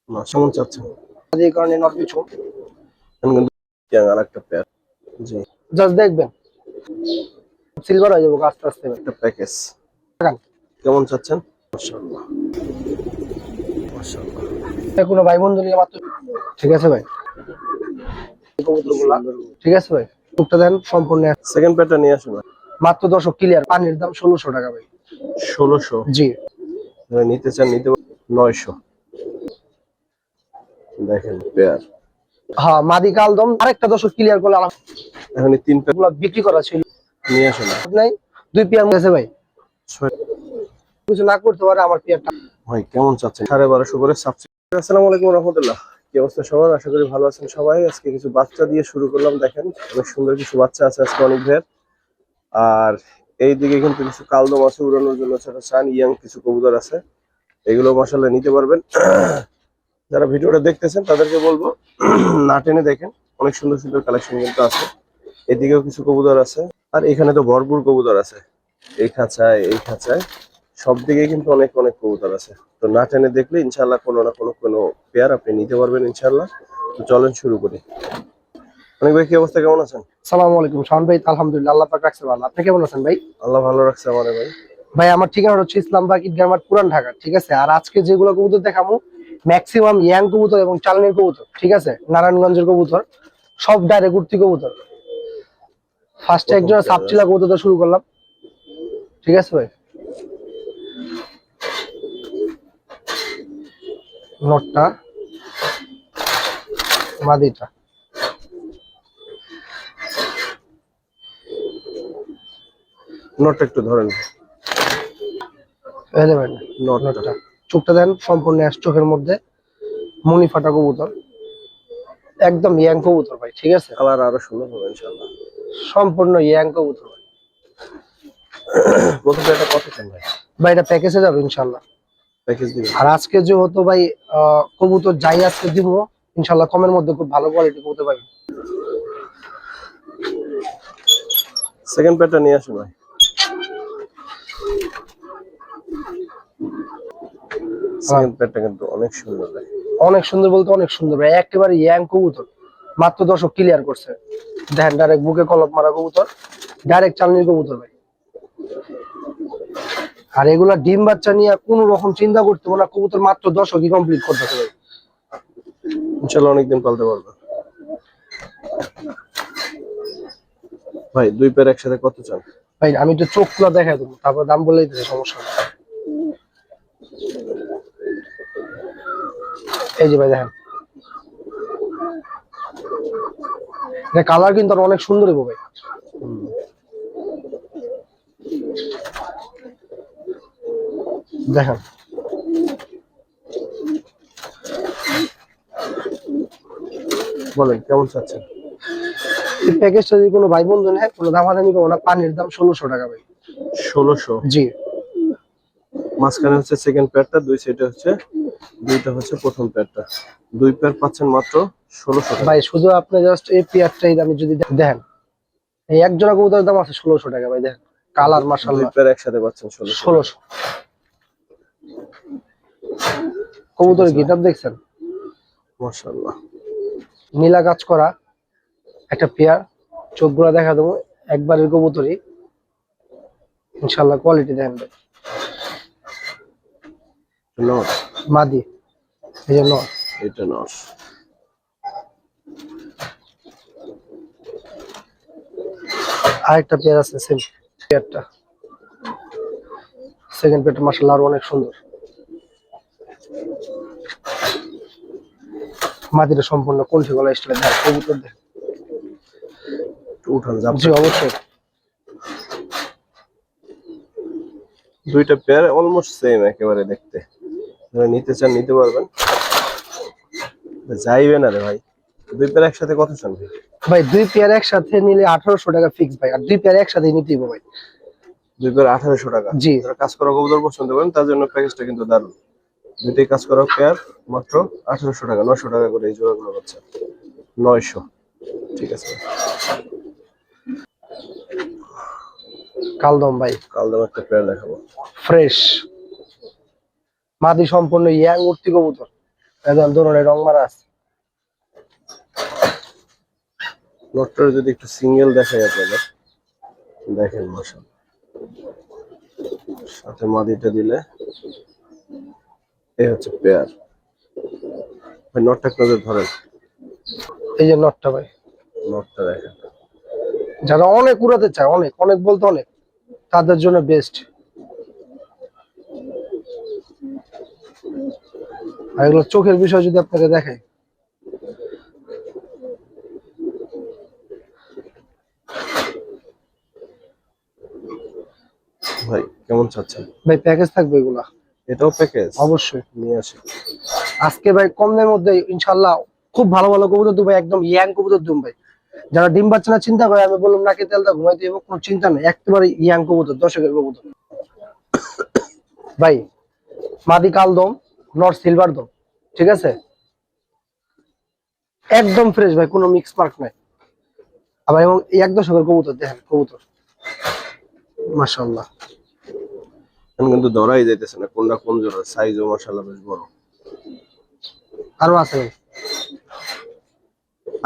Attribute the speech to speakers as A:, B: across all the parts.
A: না কেমন চাচ্ছেন?
B: এই কারণে নট কিছু
A: এখন কিন্তু আরেকটা পেয়ার। জি,
B: জাস্ট দেখবেন সিলভার হয়ে যাবো আস্তে আস্তে ভাই।
A: একটা প্যাকেজ
B: টাকান।
A: কেমন চাচ্ছেন? মাশাআল্লাহ মাশাআল্লাহ।
B: কোনো ভাই বন্ধু নিয়ে মাত্র ঠিক আছে ভাই কবুতরগুলা ঠিক আছে ভাই টুকটা দেন সম্পূর্ণ
A: সেকেন্ড পেয়ারটা নিয়ে আসুন ভাই।
B: মাত্র 10 ক্লিয়ার পানির দাম 1600 টাকা ভাই
A: 1600
B: জি
A: নিতে চান নিতে 900 দেখেন পেয়ার।
B: হ্যাঁ মাদি কালদম আরেকটা 10 ক্লিয়ার করলে আমার
A: এখন এই তিন পেয়ার
B: এগুলা বিক্রি করা ছিল
A: নিয়ে আসুন
B: নাই দুই পেয়ার আছে ভাই
A: ছয়-
B: কিছু না করতে পারে আমার পেয়ারটা
A: ভাই কেমন চাচ্ছেন? 1250 করে সাবস্ক্রাইব। আসসালামু আলাইকুম ওয়া রাহমাতুল্লাহ। কি অবস্থা সবার? আশা করি ভালো আছেন সবাই। আজকে কিছু বাচ্চা দিয়ে শুরু করলাম। দেখেন অনেক সুন্দর কিছু বাচ্চা আছে আজকে অনেক ভের। আর এইদিকে কিন্তু কিছু কালদম আছে উড়ানোর জন্য, ছোট চান ইয়াং কিছু কবুতর আছে, এগুলো মাশাআল্লাহ নিতে পারবেন। যারা ভিডিওটা দেখতেছেন তাদেরকে বলবো না টেনে দেখেন, অনেক সুন্দর সুন্দর কালেকশন কিন্তু আছে। এদিকেও কিছু কবুতর আছে, আর এখানে তো ভরপুর কবুতর আছে। এই খাঁচায় সব দিকে কিন্তু অনেক অনেক কবুতর আছে। তো না টেনে দেখলে ইনশাল্লাহ কোনো না কোনো পেয়ার আপনি নিতে পারবেন ইনশাল্লাহ। তো চলেন শুরু করি। অনেক ভাই কি অবস্থা, কেমন আছেন?
B: আসসালামু আলাইকুম শাওন ভাই আলহামদুলিল্লাহ আল্লাহ পাক রাখছে ভালো আপনি কেমন আছেন ভাই
A: আল্লাহ ভালো রাখছে আমারে ভাই।
B: ভাই আমার ঠিকানা হচ্ছে ইসলামবাগ ঈদগাহ মাঠ পুরান ঢাকা ঠিক আছে আর আজকে যেগুলো কবুতর দেখাবো ম্যাক্সিমাম ইয়াং কবুতর এবং চালানির কবুতর ঠিক আছে নারায়ণগঞ্জের কবুতর সব ডাইরেক্ট উঠতি কবুতর ফার্স্টে একজন সাপচিলা কবুতর দিয়ে শুরু করলাম ঠিক আছে ভাই নটটা মাদিটা
A: নোটটা একটু ধরেন।
B: এই যে ভাই নটটা চোখটা দেন সম্পূর্ণ চোখের মধ্যে মনি ফাটা কবুতর একদম ইয়াং কবুতর ভাই ঠিক আছে
A: কালার আরো সুন্দর হবে ইনশাআল্লাহ।
B: সম্পূর্ণ ইয়াং কবুতর ভাই
A: প্রথমে এটা কত চান ভাই?
B: ভাই এটা প্যাকেজে যাবে ইনশাল্লাহ
A: প্যাকেজ দিবেন?
B: আর আজকে যেহেতু ভাই কবুতর যাই আজকে দিব ইনশাল্লাহ কমের মধ্যে খুব ভালো কোয়ালিটি কবুতর পাবেন
A: সেকেন্ড পেয়ারটা নিয়ে আসুন ভাই। সেকেন্ড পেয়ারটা কিন্তু অনেক সুন্দর ভাই।
B: অনেক সুন্দর বলতে অনেক সুন্দর ভাই একেবারে ইয়াং কবুতর মাত্র 10 ক্লিয়ার করছে দেখেন ডাইরেক্ট বুকে কলপ মারা কবুতর ডাইরেক্ট চালনির কবুতর ভাই আর এগুলা ডিম বাচ্চা নিয়ে কোন রকম চিন্তা করতে না কবুতর মাত্র 10 কি কমপ্লিট করতেছে ভাই
A: ইনশাআল্লাহ অনেকদিন পালতে পারবো ভাই। দুই পেয়ার একসাথে কত চান?
B: ভাই আমি তো চোখগুলো দেখাই দেবো তারপর দাম বলেই দিতে সমস্যা নেই এই যে ভাই দেখেন কালার কিন্তু আর অনেক সুন্দর হবে ভাই দেখেন
A: বলেন কেমন চাচ্ছেন?
B: এই প্যাকেজটা যদি কোনো ভাই বন্ধু নেয় কোনো দামাদামি করবো না পানির দাম 1600 টাকা ভাই
A: 1600?
B: জি
A: মাঝখানে হচ্ছে সেকেন্ড পেয়ারটা, দুই সাইডে হচ্ছে দুইটা হচ্ছে প্রথম পেয়ারটা। দুই পেয়ার পাচ্ছেন মাত্র 1600 টাকা।
B: ভাই শুধু আপনি জাস্ট এই পেয়ারটাই আমি যদি দেখেন এই এক জোড়া কবুতরের দাম আছে 1600 টাকা ভাই দেখেন কালার
A: দুই
B: মাশাআল্লাহ
A: পেয়ার একসাথে পাচ্ছেন 1600।
B: 1600 কবুতরের গেটআপ দেখছেন
A: মাশাআল্লাহ
B: নীলা কাজ করা একটা পেয়ার চোখগুলা দেখা দেবো একবারের কবুতরই ইনশাআল্লাহ কোয়ালিটি দেখেন ভাই
A: নট
B: মাদি এই যে নর
A: এটা নট।
B: আরেকটা পেয়ার আছে সেম পেয়ারটা সেকেন্ড পেয়ারটা মাশাআল্লাহ আরো অনেক সুন্দর মাদিটা সম্পূর্ণ কলসি গলা স্টাইলে দেখেন কবুতর দেখেন
A: উঠান যাব।
B: জি অবশ্যই
A: দুইটা পেয়ার অলমোস্ট সেম একেবারে দেখতে, যারা নিতে চান নিতে পারবেন। যাইবে না রে ভাই। দুই পেয়ার একসাথে কত চান ভাই?
B: ভাই দুই পেয়ার একসাথে নিলে 1800 টাকা ফিক্স ভাই আর দুই পেয়ার একসাথে নিতে হবে ভাই
A: দুই পেয়ার 1800 টাকা।
B: জি
A: যারা কাজ করা কবুতর পছন্দ করেন তার জন্য প্যাকেজটা কিন্তু দারুণ। দুইটাই কাজ করা পেয়ার মাত্র 1800 টাকা, 900 টাকা করে এই জোড়াগুলো হচ্ছে 900। ঠিক আছে
B: কালদম ভাই
A: কালদম একটা পেয়ার দেখাবো।
B: ফ্রেশ মাদি সম্পূর্ণ ইয়াং উঠতি কবুতর একদম ধরনের রং মারা আছে।
A: নটটার যদি একটু সিঙ্গেল দেখাই আপনাদের, দেখেন মাশাআল্লাহ, সাথে মাদিটা দিলে এই হচ্ছে পেয়ার। ভাই নটটা আপনাদের ধরেন,
B: এই যে নটটা ভাই,
A: নটটা দেখেন।
B: যারা অনেক উড়াতে চায়, অনেক অনেক বলতে অনেক, তাদের জন্য বেস্ট। আর এগুলো চোখের বিষয় যদি আপনাকে দেখাই,
A: ভাই কেমন চাচ্ছেন?
B: ভাই প্যাকেজ থাকবে এগুলা
A: এটাও প্যাকেজ,
B: অবশ্যই।
A: নিয়ে আসি।
B: আজকে ভাই কম দামের মধ্যে ইনশাল্লাহ খুব ভালো ভালো কবুতর দেবো, একদম ইয়াং কবুতর দেবো ভাই। যারা ডিম বাচ্চা না চিন্তা করে, আমি বললাম নাকি তেলটা ঘুমাইতে হবে, কোনো চিন্তা নেই, একেবারে ইয়াং কবুতর, দর্শকের কবুতর ভাই। মাদি কালদম, নর সিলভার দম, ঠিক আছে, একদম ফ্রেশ ভাই, কোনো মিক্স মার্ক নাই। আবার এবং এই এক দশকের কবুতর দেখেন, কবুতর মাশাআল্লাহ।
A: এখন কিন্তু ধরাই যাইতেছে না কোনটা কোন জোড়া, সাইজও মাশাআল্লাহ বেশ বড়।
B: আরো আছে ভাই,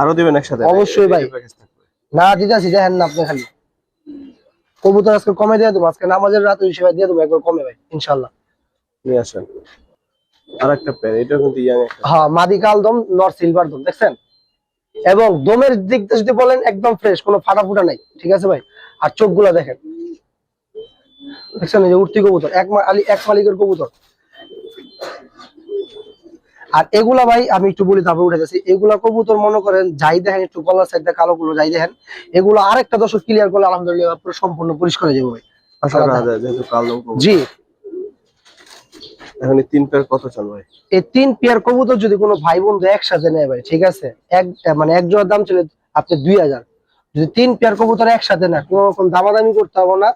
A: আরো দিবেন একসাথে?
B: অবশ্যই ভাই,
A: প্যাকেজ থাকবে।
B: না দিতেছি, দেখেন না আপনি খালি। কবুতর আজকে কমে দিয়ে দেবো, আজকে নামাজের রাত হিসেবে দিয়ে দেবো একবার কমে ভাই ইনশাল্লাহ।
A: নিয়ে আসেন আর একটা পেয়ার, এটা কিন্তু ইয়াং একটা।
B: হ্যাঁ, মাদি কালদম, নর সিলভার দম, দেখছেন। এবং দমের দিক দিয়ে যদি বলেন, একদম ফ্রেশ, কোনো ফাটা ফুটা নাই, ঠিক আছে ভাই। আর চোখগুলা দেখেন, দেখছেন, এই যে উঠতি কবুতর, এক মালিকের কবুতর। আর এগুলা ভাই আমি একটু বলি, তারপর উঠে যাচ্ছি, এগুলা কবুতর মনে করেন যাই দেখেন, একটু গলার সাইডটা কালো গুলো যাই দেখেন, এগুলো আরেকটা দশক ক্লিয়ার করলে আলহামদুলিল্লাহ পুরো সম্পূর্ণ পরিষ্কার হয়ে যাবে ভাই।
A: আশা করা যায়, যেহেতু কালো কবুতর।
B: জি,
A: এখন এই তিন পেয়ার কত চান ভাই?
B: এই 3 পেয়ার কবুতর যদি কোনো ভাই বন্ধু একসাথে নেয় ভাই, ঠিক আছে, মানে এক জোড়ার দাম ছিল আপনি 2000। যদি 3 পেয়ার কবুতর একসাথে না, কোনো রকম দামাদামি করতে হবে না,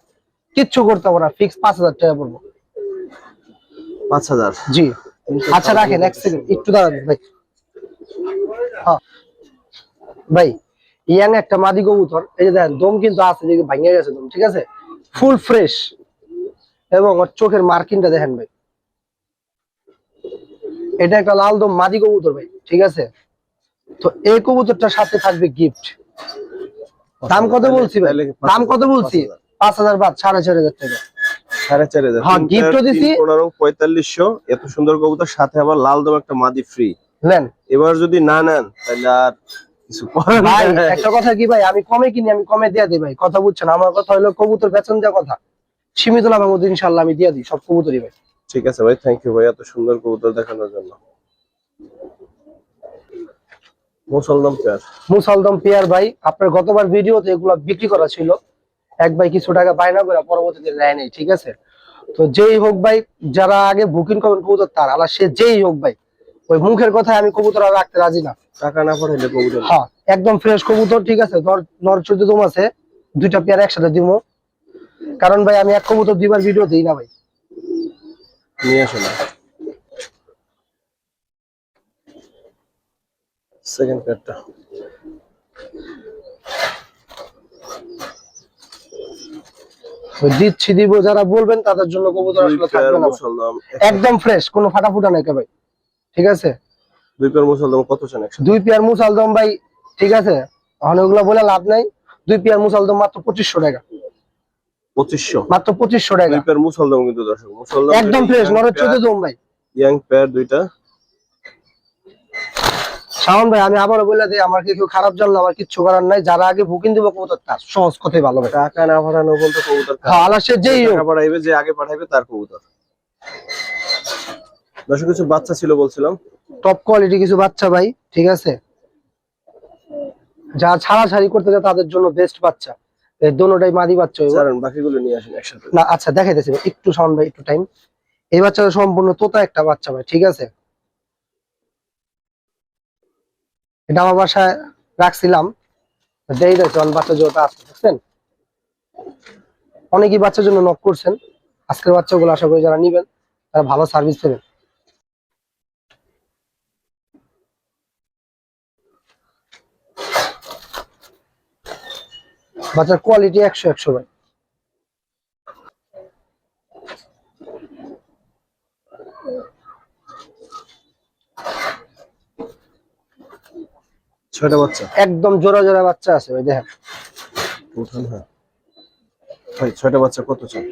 B: কিচ্ছু করতে হবে না, ফিক্স 5000 টাকা পড়বো।
A: 5000?
B: জি। আচ্ছা রাখেন, এক সেকেন্ড একটু দাঁড়ান ভাই। হ্যাঁ ভাই, ইয়াং একটা মাদি কবুতর, এই যে দেখেন দম কিন্তু আছে, যে ভাঙিয়ে গেছে দম, ঠিক আছে, ফুল ফ্রেশ। এবং ওর চোখের মার্কিংটা দেখেন ভাই, এটা একটা লাল দম মাদি কবুতর ভাই, ঠিক আছে। তো এই কবুতরটার সাথে থাকবে গিফট। দাম কত বলছি ভাই? দাম কত বলছি? 5000 বাদ, 4500 টাকা।
A: 4500?
B: হ্যাঁ, গিফটও দিছি।
A: 4500, এত সুন্দর কবুতর, সাথে আবার লাল দম একটা মাদি ফ্রি।
B: নেন
A: এবার যদি না নেন তাহলে আর কিছু করার
B: ভাই।
A: নাই।
B: একটা কথা কি ভাই, আমি কমে কিনি, আমি কমে দিয়ে দিই ভাই, কথা বুঝছেন। আমার কথা হলো কবুতর বেচন দেওয়া কথা, সীমিত লাভের মধ্যে ইনশাল্লাহ আমি দিয়ে দিই সব কবুতরই ভাই।
A: ঠিক আছে ভাই, থ্যাংক ইউ ভাই এত সুন্দর কবুতর দেখানোর জন্য। মুসলদম পেয়ার,
B: মুসালদম পেয়ার ভাই, আপনার গতবার ভিডিওতে এগুলা বিক্রি করা ছিল, এক ভাই কিছু টাকা বায়না করে পরবর্তীতে নেয় নাই, ঠিক আছে। তো যেই হোক ভাই, যারা আগে বুকিং করবেন কবুতর তার আলা, সে যেই হোক ভাই, ওই মুখের কথায় আমি কবুতর আর রাখতে রাজি না।
A: টাকা না পাঠাইলে কবুতর
B: হ্যাঁ, একদম ফ্রেশ কবুতর, ঠিক আছে। নর 14 দম আছে, 2টা পেয়ার একসাথে দিবো, কারণ ভাই আমি এক কবুতর 2বার ভিডিও দিই না ভাই।
A: নিয়ে আসো না। সেকেন্ড পেয়ারটা
B: ওই দিচ্ছি দিব, যারা বলবেন তাদের জন্য কবুতর আসলে থাকবে না ভাই।
A: মুসলদম
B: একদম ফ্রেশ, কোনো ফাটা ফুটা নাই ভাই, ঠিক আছে।
A: দুই পেয়ার মুসলদম কত চান একসাথে?
B: 2 পেয়ার মুসালদম ভাই, ঠিক আছে, এখন ওগুলা বলে লাভ নাই। 2 পেয়ার মুসালদম মাত্র 2500 টাকা,
A: 2500?
B: মাত্র 2500 টাকা,
A: দুই পেয়ার মুসলদম কিন্তু দর্শক, মুসলদম
B: একদম ফ্রেশ, নরের 14 দম ভাই।
A: ইয়াং পেয়ার দুইটা।
B: শাওন ভাই আমি আবারও বলে দিই, আমার কেউ খারাপ জানলো আমার কিচ্ছু করার নাই, যারা আগে বুকিং দিব কবুতর তার, সহজ কথাই ভালো ভাই।
A: টাকা না পাঠানো বলতে কবুতর
B: হ্যাঁ, আলা সে যেই হোক,
A: টাকা পাঠাইবে, যে আগে পাঠাইবে তার কবুতর। দর্শক কিছু বাচ্চা ছিল বলছিলাম,
B: টপ কোয়ালিটি কিছু বাচ্চা ভাই, ঠিক আছে, যা ছাড়াছাড়ি করতে যায় তাদের জন্য বেস্ট বাচ্চা। এই দোনোটাই মাদি বাচ্চা হইব
A: জানেন বাকিগুলো নিয়ে আসেন একসাথে।
B: না। আচ্ছা দেখাইতেছি ভাই, একটু শাওন ভাই, একটু টাইম। এই বাচ্চাটা সম্পূর্ণ তোতা একটা বাচ্চা ভাই, ঠিক আছে। এটা আমার বাসায় রাখছিলাম, দেই দেখছেন বাচ্চা জোড়াটা আছে, দেখছেন। অনেকেই বাচ্চার জন্য নক করছেন, আজকের বাচ্চাগুলো আশা করি যারা নিবেন তারা ভালো সার্ভিস পাবেন। বাচ্চার কোয়ালিটি 100 ভাই।
A: ছয়টা বাচ্চা
B: একদম জোড়া জোড়া বাচ্চা আছে ভাই দেখেন।
A: উঠান, হ্যাঁ ভাই। ছয়টা বাচ্চা কত চান?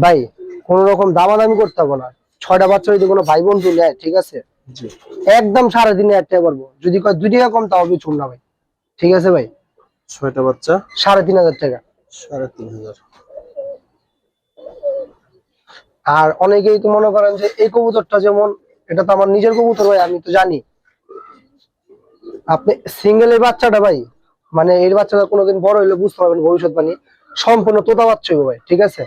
B: ভাই কোন রকম দামাদামি করতে হবে না, 6টা বাচ্চা যদি কোনো ভাই বন্ধু নেয়, ঠিক আছে,
A: জি।
B: একদম 3.5 পারবো। যদি কয় 2 টাকা কম তাও আমি শুন না ভাই, ঠিক আছে ভাই।
A: ছয়টা বাচ্চা
B: 3,500 টাকা।
A: 3,500।
B: আর অনেকেই তো মনে করেন যে এই কবুতরটা যেমন, এটা তো আমার নিজের কবুতর ভাই, আমি তো জানি। আপনি সিঙ্গেলের বাচ্চাটা ভাই, মানে এর বাচ্চাটা কোনোদিন বড় হইলে বুঝতে পারবেন ভবিষ্যৎবাণী, সম্পূর্ণ তোতা বাচ্চা হবে ভাই, ঠিক আছে।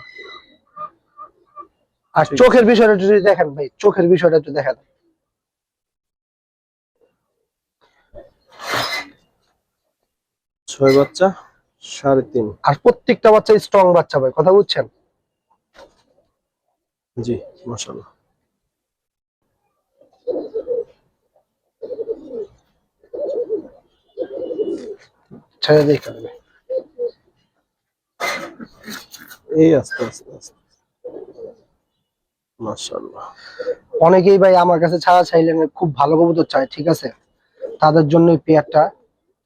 B: আর
A: ঠিক
B: চোখের বিষয়টা একটু যদি দেখেন ভাই, চোখের বিষয়টা একটু দেখেন।
A: 6 বাচ্চা 3.5।
B: আর প্রত্যেকটা বাচ্চা স্ট্রং বাচ্চা ভাই, কথা বুঝছেন।
A: জি, মাশাআল্লাহ।
B: ছেড়ে দেখেন ভাই।
A: এই আস্তে আস্তে আস্তে, মাশাআল্লাহ।
B: অনেকেই ভাই আমার কাছে ছাড়া চাইলেন, খুব ভালো কবুতর চায়, ঠিক আছে, তাদের জন্য এই পেয়ারটা,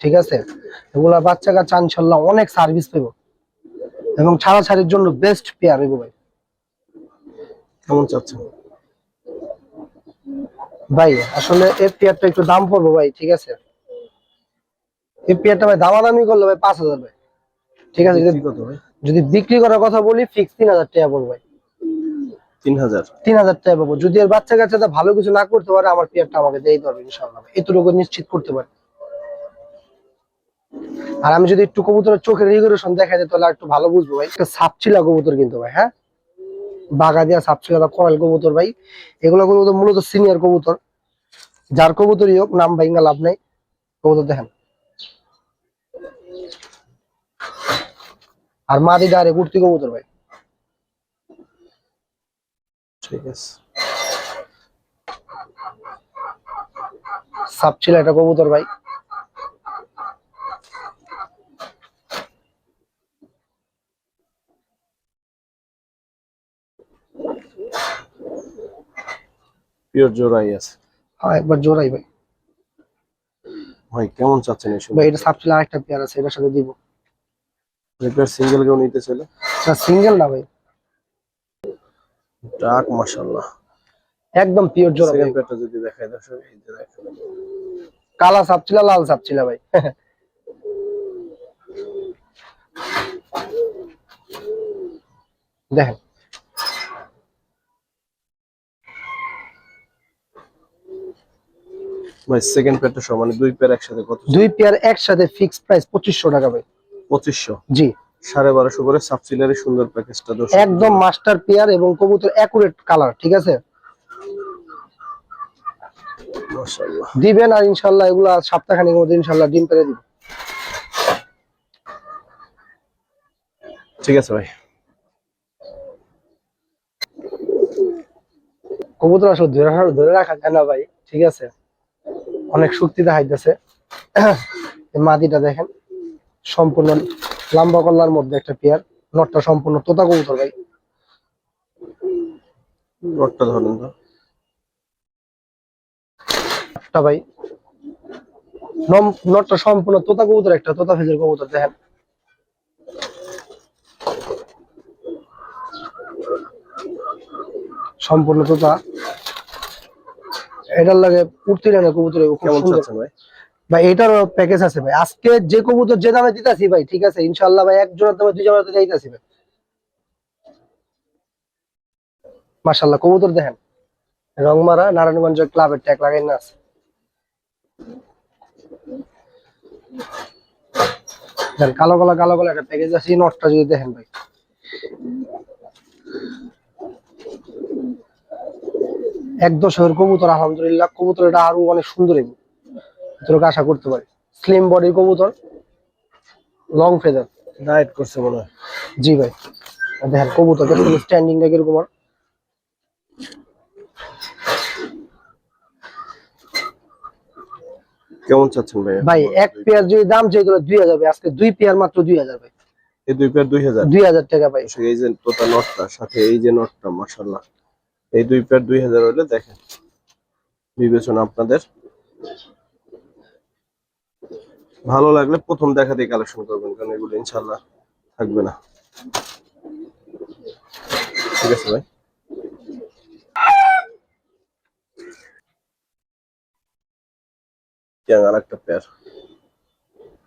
B: ঠিক আছে। এগুলা বাচ্চা কাচ্চা ইনশাল্লাহ অনেক সার্ভিস পাবো, এবং ছাড়া ছাড়ির জন্য বেস্ট পেয়ার হইব ভাই।
A: কেমন চাচ্ছেন?
B: ভাই আসলে এই পেয়ারটা একটু দাম পড়বো ভাই, ঠিক আছে। এই পেয়ারটা ভাই দামাদামি করলে ভাই 5,000 ভাই, ঠিক আছে।
A: বিক্রি কত ভাই?
B: যদি বিক্রি করার কথা বলি, ফিক্স 3,000 টাকা পড়বে ভাই।
A: 3,000।
B: 3,000 টাকা পাবো। যদি এর বাচ্চা কাচ্চাটা ভালো কিছু না করতে পারে, আমার পেয়ারটা আমাকে দিয়ে দিতে হবে ইনশাল্লাহ, এতটুকু নিশ্চিত করতে পারি। আর আমি যদি একটু কবুতরের চোখের রিগুলেশন দেখাই দিই, তাহলে একটু ভালো বুঝবো ভাই। একটা সাপচিলা কবুতর কিন্তু ভাই, হ্যাঁ, বাগা দিয়া সাপচিলা বা করাল কবুতর ভাই, এগুলো কবুতর মূলত সিনিয়র কবুতর, যার কবুতরই হোক, নাম ভাইঙ্গা লাভ নাই। কবুতর দেখেন, আর মাদি ডাইরেক্ট উঠতি কবুতর ভাই।
A: ঠিক আছে।
B: সাপচিলা একটা কবুতর ভাই।
A: পিওর জোড়াই আছে
B: হ্যাঁ, একবার জোড়াই ভাই।
A: ভাই। কেমন চাচ্ছেন এই
B: ভাই
A: সময়?
B: এটা সাপচিলা আরেকটা পেয়ার আছে, এটার সাথে দিব।
A: রিপেয়ার সিঙ্গেল কেউ নিতে চাইলে?
B: না, সিঙ্গেল না ভাই,
A: ডাক, মাশাআল্লাহ।
B: একদম পিওর জোড়া ভাই।
A: সেকেন্ড পেয়ারটা যদি দেখাই দর্শক, এই যে দেখেন।
B: কালা সাপচিলা, লাল সাপচিলা ভাই। দেখেন
A: ভাই সেকেন্ড পেয়ারটা সমানে দুই পেয়ার একসাথে কত?
B: দুই পেয়ার একসাথে ফিক্স প্রাইস 2,500 টাকা ভাই।
A: 2500।
B: জি,
A: 1250 করে সাবসিডারি সুন্দর প্যাকেজটা দর্শক।
B: একদম মাস্টার পেয়ার এবং কবুতর অ্যাকুরেট কালার, ঠিক আছে।
A: মাশাআল্লাহ।
B: দিবেন, আর ইনশাল্লাহ এগুলা সপ্তাহখানেকের মধ্যে ইনশাল্লাহ ডিম পেড়ে দিব।
A: ঠিক আছে ভাই।
B: কবুতর আসলে ধরে রাখা যায় না ভাই, ঠিক আছে, অনেক শক্তি দেখাইতেছে। মাদিটা দেখেন, সম্পূর্ণ লম্বা কল্লার মধ্যে একটা পেয়ার, নটটা সম্পূর্ণ তোতা কবুতর ভাই।
A: রডটা ধরেন তো।
B: একটা ভাই নটটা সম্পূর্ণ তোতা কবুতর, একটা তোতা ফেজের কবুতর দেখেন। সম্পূর্ণ তোতা, এটার লাগে উঠতে না কবুতর, খুব
A: কেমন
B: সুন্দর
A: চাচ্ছেন ভাই?
B: ভাই। এটারও প্যাকেজ আছে ভাই, আজকে যে কবুতর যে দামে দিতাছি ভাই, ঠিক আছে, ইনশাল্লাহ ভাই এক জোড়ার দামে 2 জোড়াতে দিতাছি ভাই। মাশাআল্লাহ কবুতর দেখেন, রংমারা নারায়ণগঞ্জ ক্লাবের ট্যাগ লাগাই না আছে। দেখেন, কালো কালো কালো কালো একটা প্যাকেজ আছে, এই নটটা যদি দেখেন ভাই, এক দশকের কবুতর, আলহামদুলিল্লাহ কবুতর এটা আরো অনেক সুন্দর হবে, যতটুকু আশা করতে পারি। স্লিম বডির কবুতর, লং ফেদার।
A: ডায়েট করছে মনে হয়।
B: জি ভাই, আর দেখেন কবুতর স্ট্যান্ডিংটা কিরকম। আর
A: কেমন চাচ্ছেন ভাই?
B: ভাই এক পেয়ার যদি দাম চাইতো 2,000 ভাই, আজকে দুই পেয়ার মাত্র 2,000 ভাই।
A: এই দুই পেয়ার 2000।
B: 2,000 টাকা ভাই।
A: এই যে তোতা নটটা সাথে এই যে নটটা, মাশাআল্লাহ। এই দুই পেয়ার 2000 হলে দেখেন, বিবেচনা আপনাদের। ভালো লাগলে প্রথম দেখাতেই কালেকশন করবেন, কারণ এগুলো ইনশাল্লাহ থাকবে না। ঠিক আছে ভাই। আর একটা পেয়ার।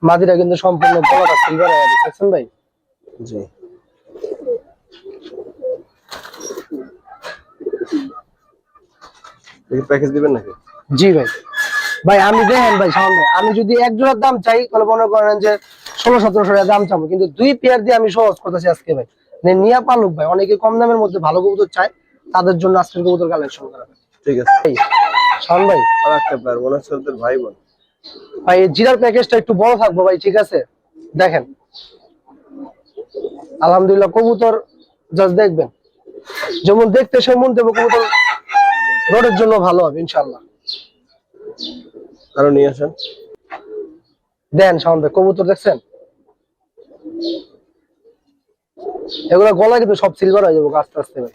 B: মাদিটা কিন্তু সম্পূর্ণ গলাটা সিলভার হয়ে গেছে, দেখছেন ভাই?
A: জি। প্যাকেজ দিবেন নাকি?
B: জি ভাই। ভাই আমি দেখেন ভাই শাওন ভাই, আমি যদি এক জোড়ার দাম চাই তাহলে মনে করেন যে 1600-1700 টাকা দাম চাবো, কিন্তু 2 পেয়ার দিয়ে আমি সহজ করতেছি আজকে ভাই। নিয়া পালুক ভাই, অনেকে কম দামের মধ্যে ভালো কবুতর চায়, তাদের জন্য আজকের কবুতর কালেকশন করা।
A: ঠিক আছে
B: শাওন ভাই,
A: আর একটা পেয়ার মনে হচ্ছে ওদের ভাই বোন।
B: ভাই এই জিরার প্যাকেজটা একটু বড় থাকবো ভাই, ঠিক আছে? দেখেন আলহামদুলিল্লাহ কবুতর জাস্ট দেখবেন, যেমন দেখতে সেমন দেবো কবুতর, রোডের জন্য ভালো হবে ইনশাআল্লাহ।
A: আরো নিয়ে আসেন।
B: দেন শাওন ভাই, কবুতর দেখছেন? এগুলো গলা কিন্তু সব সিলভার হয়ে যাবো আস্তে আস্তে ভাই।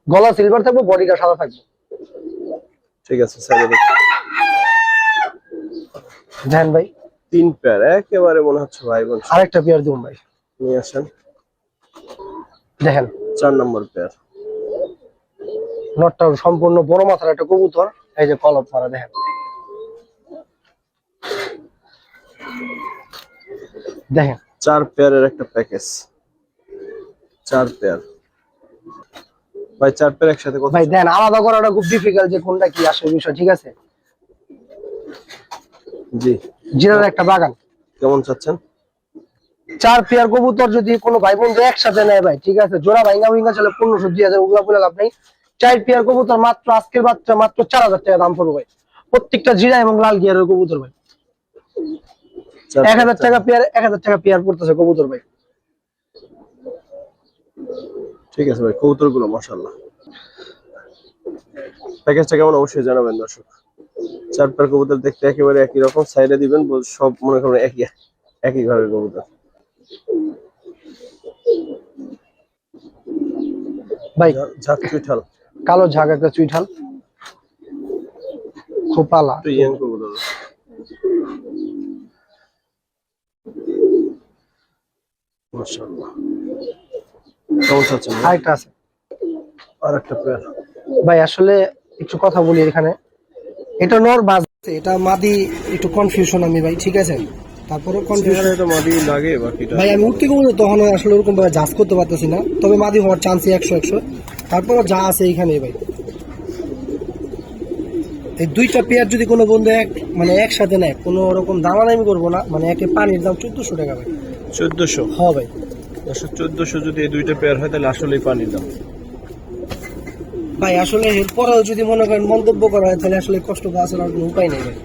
B: গলা সিলভার থাকবে, বডিটা সাদা থাকবে।
A: ঠিক আছে স্যার।
B: দেন ভাই
A: 3 পেয়ার একেবারে মনে হচ্ছে ভাই বোন।
B: আরেকটা পেয়ার দিন ভাই,
A: নিয়ে আসেন।
B: দেখেন
A: 4 নম্বর পেয়ার।
B: নটটা সম্পূর্ণ বড় মাথার একটা কবুতর, এই যে কলপ মারা, দেখেন দেখেন
A: 4 পেয়ারের একটা প্যাকেজ। 4 পেয়ার ভাই, 4 পেয়ার একসাথে কত?
B: ভাই দেন, আলাদা করাটা খুব ডিফিকাল্ট যে কোনটা কি আসল বিষয়, ঠিক আছে?
A: জি।
B: জিরার একটা বাগান।
A: কেমন চাচ্ছেন?
B: 4 পেয়ার কবুতর যদি কোনো ভাই বন্ধু একসাথে নেয় ভাই, ঠিক আছে, জোড়া ভাইঙ্গা ভিঙ্গা চলে 1500-2000, ওগুলা বলে লাভ নেই। 4 পেয়ার কবুতর মাত্র আজকের বাচ্চা মাত্র 4000 টাকা দাম পড়বে ভাই, প্রত্যেকটা জিরা এবং লাল গিয়ারের কবুতর ভাই। 1000 টাকা পেয়ার, 1000 টাকা পেয়ার পড়তেছে কবুতর ভাই।
A: ঠিক আছে ভাই, কবুতর গুলো মাশাআল্লাহ। প্যাকেজটা কেমন অবশ্যই জানাবেন দর্শক। 4 পেয়ার কবুতর দেখতে একেবারে একই রকম, সাইডে দিবেন সব মনে করেন একই একই ঘরের কবুতর।
B: ভাই
A: ঝাঁক চুইঠাল,
B: কালো ঝাগ একটা চুইঠাল, খোপালা
A: একটু ইয়াং কবুতর। মাশাআল্লাহ। কেমন চাচ্ছেন?
B: আরেকটা আছে
A: আর একটা পেয়ার।
B: ভাই, আসলে একটু কথা বলি এখানে, এটা নর বাজ, এটা মাদি, একটু কনফিউশন আমি ভাই, ঠিক আছে? তারপরে কনফিউশন
A: এটা মাদি লাগে বাকিটা
B: ভাই, আমি উঠতে কবুতর তখন আসলে ওরকম ভাবে জাজ করতে পারতেছি না, তবে মাদি হওয়ার চান্স 100-100। তারপরে যা আছে এইখানে ভাই, এই 2টা পেয়ার যদি কোনো বন্ধু মানে একসাথে নেয়, কোনো রকম দামাদামি করবো না, মানে একে পানির দাম 1400 টাকা ভাই।
A: 1400?
B: হ্যাঁ ভাই।
A: 1400 যদি এই 2টা পেয়ার হয় তাহলে আসলেই পানির দাম
B: ভাই আসলে এরপরেও যদি মনে করেন মন্তব্য করা হয় তাহলে আসলে কষ্ট পাওয়া ছাড়া আর কোনো উপায় নেই ভাই।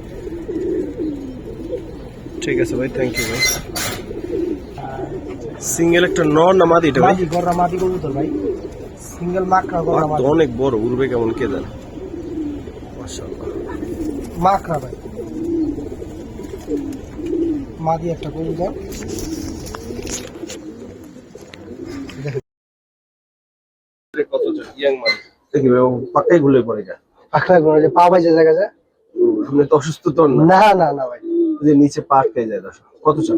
A: ঠিক আছে ভাই, থ্যাংক ইউ ভাই। সিঙ্গেল একটা নর না মাদি? এটা
B: মাদি, গররা মাদি কবুতর ভাই, সিঙ্গেল মাকড়া গররা মাদি।
A: অনেক বড়, উড়বে কেমন কে জানে। মাশাআল্লাহ,
B: মাকড়া ভাই, মাদি একটা কবুতর।
A: কত ইয়াং মাদি দেখি ভাই, পাকাই ঘুরে পড়ে যায়।
B: পাকড়া করে যে পা ভাইজে জায়গা যায়।
A: আপনি তো অসুস্থ তো না?
B: না না না ভাই,
A: যে নিচে পা আটকে যায়। দর্শক কত চান?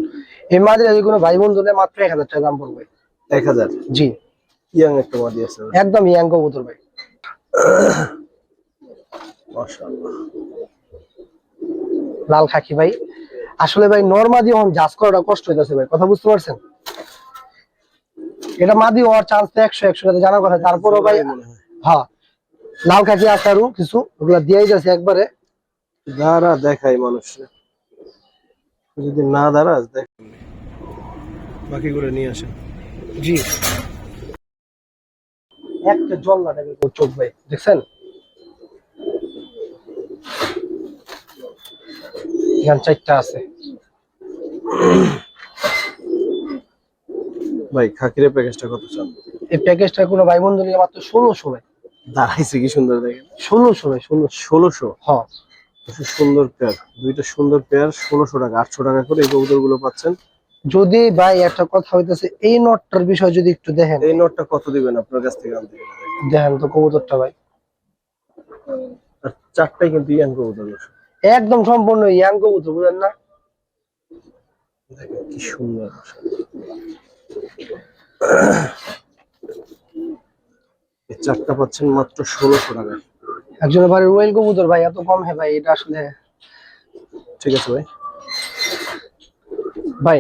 B: এই মাদি যদি কোনো ভাই বন্ধু নেয় মাত্র 1000 টাকা দাম পড়বে।
A: 1000?
B: জি,
A: ইয়াং একটা মাদি আছে
B: একদম ইয়াং কবুতর ভাই।
A: মাশাআল্লাহ।
B: লাল খাকি ভাই, আসলে ভাই নরমাদি এখন জাজ করাটা কষ্ট হইতাছে ভাই, কথা বুঝতে পারছেন? এটা মাদি হওয়ার চান্স 100-100 টাকা জানার কথা, তারপরও ভাই হ্যাঁ লাল খাকি আসারু কিছু ওগুলা দিয়েই যাচ্ছে একবারে।
A: দাঁড়া দেখাই মানুষে, যদি না দাঁড়াস দেখ, বাকিগুলো নিয়ে আসেন।
B: জি, একটা জল না দেখে চোখ ভাই, দেখছেন? এখানে 4টা আছে
A: ভাই। খাকিরের প্যাকেজটা কত চান?
B: এই প্যাকেজটা কোনো ভাই বন্ধু নিয়ে মাত্র 1600 ভাই।
A: দাঁড়াইছে কি সুন্দর দেখেন।
B: 1600 ভাই,
A: 1600?
B: হ্যাঁ।
A: সুন্দর পেয়ার, 2টা সুন্দর পেয়ার, 1600 টাকা। 800 টাকা করে এই কবুতর গুলো পাচ্ছেন।
B: যদি ভাই একটা কথা হইতেছে, এই নটটার বিষয় যদি একটু দেখেন।
A: এই নোটটা কত দিবেন আপনার কাছ থেকে আনতে গেলে?
B: দেখেন তো কবুতরটা ভাই,
A: আর 4টাই কিন্তু ইয়াং কবুতর।
B: একদম সম্পূর্ণ ইয়াং কবুতর, বুঝলেন না?
A: দেখেন কি সুন্দর। এই চারটা পাচ্ছেন মাত্র 1600 টাকায়।
B: একজনের বাড়ির রয়েল কবুতর ভাই, এত কম হে ভাই, এটা আসলে।
A: ঠিক আছে ভাই।
B: ভাই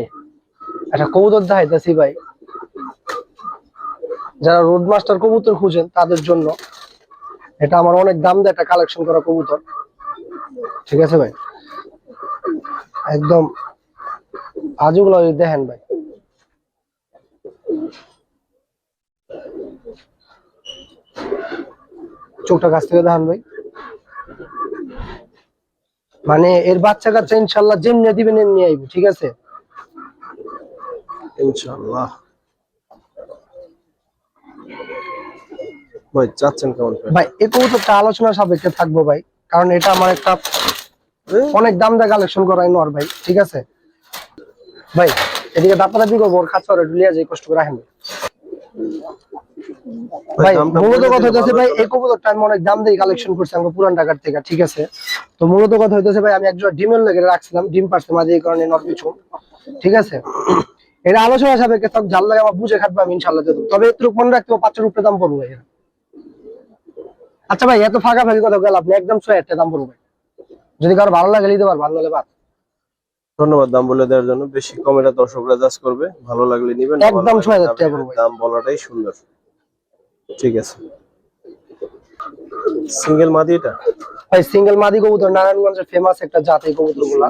B: একটা কবুতর দেখাইতেছি ভাই, যারা রোড মাস্টার কবুতর খুঁজেন তাদের জন্য। এটা আমার অনেক দাম দিয়ে একটা কালেকশন করা কবুতর, ঠিক আছে ভাই? একদম আজগুলো দেখেন ভাই, চোখটা কাছ থেকে দেখান ভাই। মানে এর বাচ্চা কাচ্চা ইনশাল্লাহ যেমনি দিবেন এমনি আইব, ঠিক আছে?
A: ইনশাআল্লাহ। ভাই চাচ্ছেন কেমন করে?
B: ভাই এই কবুতরটা আলোচনা সাপেক্ষে থাকবো ভাই, কারণ এটা আমার একটা অনেক দাম দিয়ে কালেকশন করাই নর ভাই, ঠিক আছে ভাই? এদিকে দাপাদাপি করবো, ওর খাঁচা ওরা ডুলিয়া যায়, কষ্ট করে রাখেন ভাই। মূলত কথা হইতেছে ভাই, এই কবুতরটা আমি অনেক দাম দিয়ে কালেকশন করছি আমার পুরান ঢাকার থেকে, ঠিক আছে? তো মূলত কথা হইতেছে ভাই, আমি একজন ডিমের লেগে রাখছিলাম, ডিম পারছে মাঝে, এই কারণে নর পিছু, ঠিক আছে? এটা আলোচনা সাপেক্ষে সব জাল লাগে, আমার বুঝে খাটবে, আমি ইনশাল্লাহ দেবো। তবে একটু মনে রাখতে হবে, 5-এর উপরে দাম পড়বো ভাই। আচ্ছা ভাই, এত ফাঁকা ফাঁকি কথা গেল, আপনি একদম 6 দাম পড়বো ভাই। যদি কারো ভালো লাগে নিতে পারবো, ভালো হলে বাদ।
A: ধন্যবাদ দাম বলে দেওয়ার জন্য। বেশি কমেটা দর্শকরা জাজ করবে, ভালো লাগলে নিবেন,
B: একদম 6000 টাকা পড়বে।
A: দাম বলাটাই সুন্দর। ঠিক আছে। সিঙ্গেল মাদি এটা
B: ভাই সিঙ্গেল মাদি কবুতর, নারায়ণগঞ্জের ফেমাস একটা জাত এই কবুতর গুলা।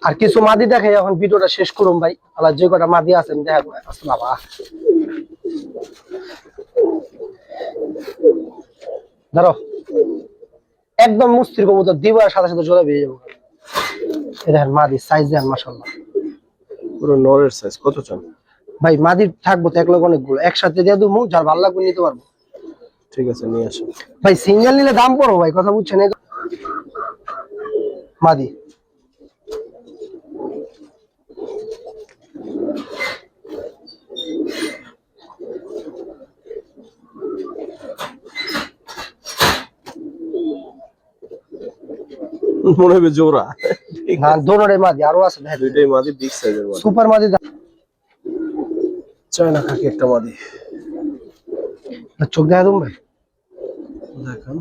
B: আর কিছু মাদি দেখে এখন ভিডিওটা শেষ করুন ভাই, আল্লাহ যে কটা মাদি আছেন দেখো। আচ্ছা বাবা, ধরো একদম মুস্তির কবুতর, দিবার সাথে সাথে চলে বেরিয়ে যাবো। এই দেখেন মাদি সাইজ দেন, মাশাআল্লাহ
A: পুরো নরের সাইজ। কত চান
B: ভাই? মাদি থাকবো তো এক লোক অনেকগুলো, একসাথে দিয়ে দেবো, যার ভালো লাগবে নিতে পারবো।
A: ঠিক আছে, নিয়ে আসুন
B: ভাই সিঙ্গেল নিলে দাম পড়ো ভাই, কথা বুঝছেন? মাদি
A: মনে হবে জোড়া।
B: না, দোনোরে মাদি, আরো আছে দেখেন,
A: দুইটাই মাদি, বিগ সাইজের মাদি।
B: সুপার মাদি।
A: চায়না খাকি একটা মাদি।
B: চোখ দেখা দেবো ভাই,
A: দেখেন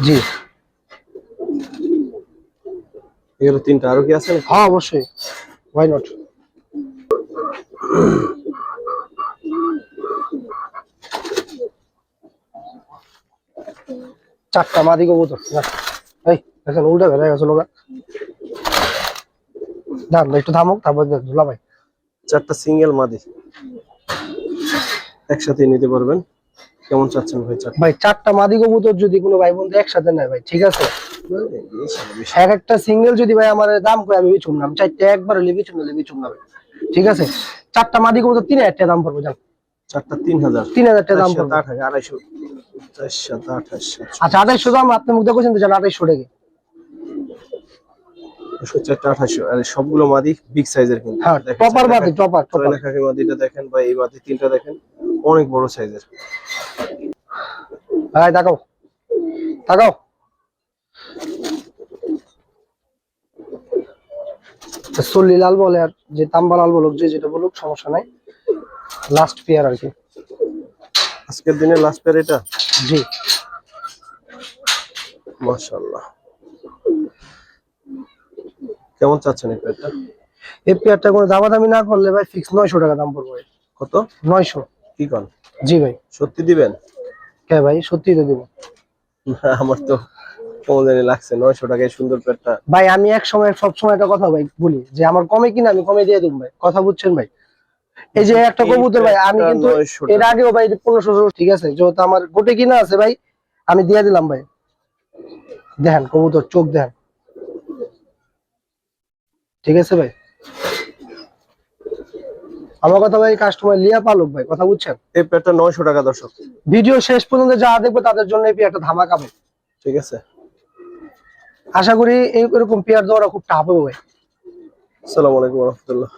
B: জি।
A: এগুলো তিনটা, আরো কি আছে?
B: হ্যাঁ অবশ্যই, ওয়াই নট। চারটা মাদি কবুতর, এই দেখেন উল্টা বেড়ে গেছে লোক। দাঁড়ান একটু থামুক, তারপর ধুলা ভাই।
A: চারটা সিঙ্গেল মাদি একসাথে নিতে পারবেন। কেমন চাচ্ছেন ভাই চারটা?
B: ভাই চারটা মাদি কবুতর যদি কোনো ভাই বন্ধু একসাথে নেয় ভাই, ঠিক আছে, এক একটা সিঙ্গেল যদি ভাই আমার দাম করে আমি বিচুন না, আমি চারটা একবার হলে বিচুন হলে বিচুন না ভাই, ঠিক আছে? চারটা মাদি কবুতর 3000 টাকা দাম পড়বে, জান?
A: চারটা 3000।
B: 3000 টাকা দাম পড়বে।
A: 2,800, 2,800।
B: আচ্ছা 2800 দাম আপনি মুখ দেখেছেন তো, জান? 2800 টাকা।
A: 4,800। আর সবগুলো মাদি বিগ সাইজের কিন্তু।
B: হ্যাঁ টপার মাদি, টপার টপার।
A: চায়না খাকি মাদিটা দেখেন ভাই, এই মাদি তিনটা দেখেন, অনেক বড় সাইজের।
B: ভাই তাকাও তাকাও, সল্লি লাল বলে আর যে তাম্বা লাল বলুক, যে যেটা বলুক সমস্যা নাই, লাস্ট পেয়ার আর কি।
A: আজকের দিনে লাস্ট পেয়ার এটা।
B: জি
A: মাশাআল্লাহ। কেমন চাচ্ছেন এই পেয়ারটা?
B: এই পেয়ারটা কোনো দামাদামি না করলে ভাই ফিক্স 900 টাকা দাম পড়বে।
A: কত?
B: 900।
A: কি কোন?
B: জি ভাই।
A: সত্যি দিবেন?
B: কে ভাই, সত্যি তো দিব।
A: আমার তো কেমন জানি লাগছে 900 টাকায় সুন্দর পেয়ারটা।
B: ভাই আমি এক সময় সব সময় একটা কথা ভাই বলি, যে আমার কমে কিনা আমি কমে দিয়ে দেবো ভাই, কথা বুঝছেন ভাই? এই যে একটা কবুতর ভাই, আমি কিন্তু এর আগেও ভাই 1500, ঠিক আছে, যেহেতু আমার গোটে কিনা আছে ভাই, আমি দিয়ে দিলাম ভাই। দেখেন কবুতর চোখ দেখেন, ঠিক আছে ভাই? আমার কথা ভাই, কাস্টমার লিয়া পালুক ভাই, কথা বুঝছেন?
A: এই পেয়ারটা 900 টাকা দর্শক।
B: ভিডিও শেষ পর্যন্ত যারা দেখবে তাদের জন্য এই পেয়ারটা ধামাকা ভাই,
A: ঠিক আছে।
B: আশা করি এরকম পেয়ার দেওয়াটা খুব টাফ হবে ভাই।
A: আসসালামু আলাইকুম ওয়া রাহমাতুল্লাহ।